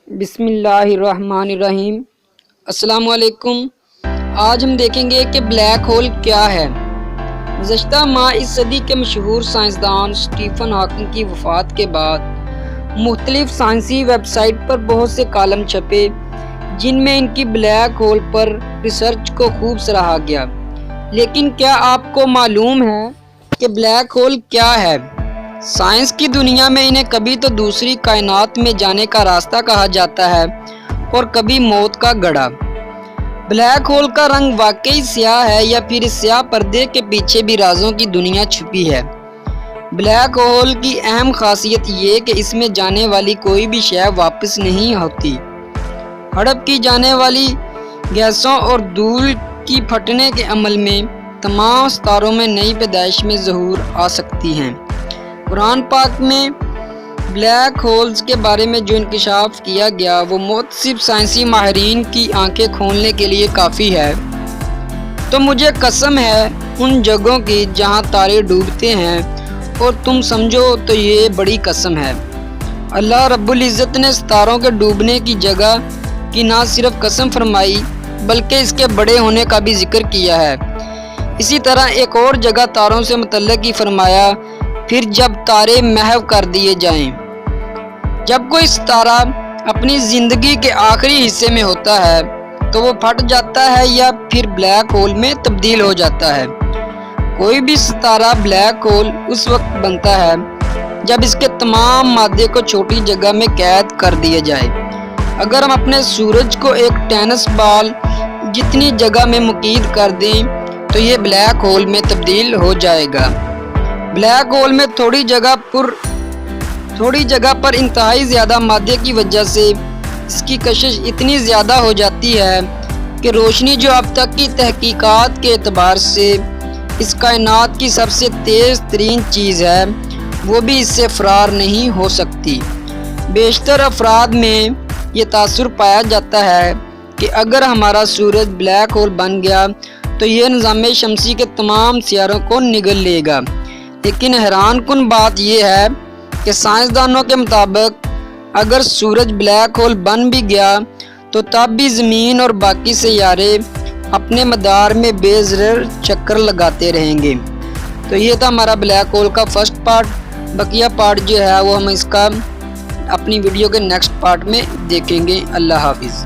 بسم اللہ الرحمن الرحیم۔ السلام علیکم۔ آج ہم دیکھیں گے کہ بلیک ہول کیا ہے۔ گزشتہ ماہ اس صدی کے مشہور سائنسدان اسٹیفن ہاکنگ کی وفات کے بعد مختلف سائنسی ویب سائٹ پر بہت سے کالم چھپے جن میں ان کی بلیک ہول پر ریسرچ کو خوب سراہا گیا۔ لیکن کیا آپ کو معلوم ہے کہ بلیک ہول کیا ہے؟ سائنس کی دنیا میں انہیں کبھی تو دوسری کائنات میں جانے کا راستہ کہا جاتا ہے اور کبھی موت کا گڑھا۔ بلیک ہول کا رنگ واقعی سیاہ ہے یا پھر اس سیاہ پردے کے پیچھے بھی رازوں کی دنیا چھپی ہے؟ بلیک ہول کی اہم خاصیت یہ کہ اس میں جانے والی کوئی بھی شے واپس نہیں ہوتی۔ ہڑپ کی جانے والی گیسوں اور دھول کی پھٹنے کے عمل میں تمام ستاروں میں نئی پیدائش میں ظہور آ سکتی ہیں۔ قرآن پاک میں بلیک ہولز کے بارے میں جو انکشاف کیا گیا وہ متعدد سائنسی ماہرین کی آنکھیں کھولنے کے لیے کافی ہے۔ تو مجھے قسم ہے ان جگہوں کی جہاں تارے ڈوبتے ہیں، اور تم سمجھو تو یہ بڑی قسم ہے۔ اللہ رب العزت نے ستاروں کے ڈوبنے کی جگہ کی نہ صرف قسم فرمائی بلکہ اس کے بڑے ہونے کا بھی ذکر کیا ہے۔ اسی طرح ایک اور جگہ تاروں سے متعلق ہی فرمایا، پھر جب تارے محو کر دیے جائیں۔ جب کوئی ستارہ اپنی زندگی کے آخری حصے میں ہوتا ہے تو وہ پھٹ جاتا ہے یا پھر بلیک ہول میں تبدیل ہو جاتا ہے۔ کوئی بھی ستارہ بلیک ہول اس وقت بنتا ہے جب اس کے تمام مادے کو چھوٹی جگہ میں قید کر دیا جائے۔ اگر ہم اپنے سورج کو ایک ٹینس بال جتنی جگہ میں مقید کر دیں تو یہ بلیک ہول میں تبدیل ہو جائے گا۔ بلیک ہول میں تھوڑی جگہ پر انتہائی زیادہ مادے کی وجہ سے اس کی کشش اتنی زیادہ ہو جاتی ہے کہ روشنی جو اب تک کی تحقیقات کے اعتبار سے اس کائنات کی سب سے تیز ترین چیز ہے، وہ بھی اس سے فرار نہیں ہو سکتی۔ بیشتر افراد میں یہ تاثر پایا جاتا ہے کہ اگر ہمارا سورج بلیک ہول بن گیا تو یہ نظام شمسی کے تمام سیاروں کو نگل لے گا۔ لیکن حیران کن بات یہ ہے کہ سائنسدانوں کے مطابق اگر سورج بلیک ہول بن بھی گیا تو تب بھی زمین اور باقی سیارے اپنے مدار میں بے ضرر چکر لگاتے رہیں گے۔ تو یہ تھا ہمارا بلیک ہول کا فرسٹ پارٹ۔ بقیہ پارٹ جو ہے وہ ہم اس کا اپنی ویڈیو کے نیکسٹ پارٹ میں دیکھیں گے۔ اللہ حافظ۔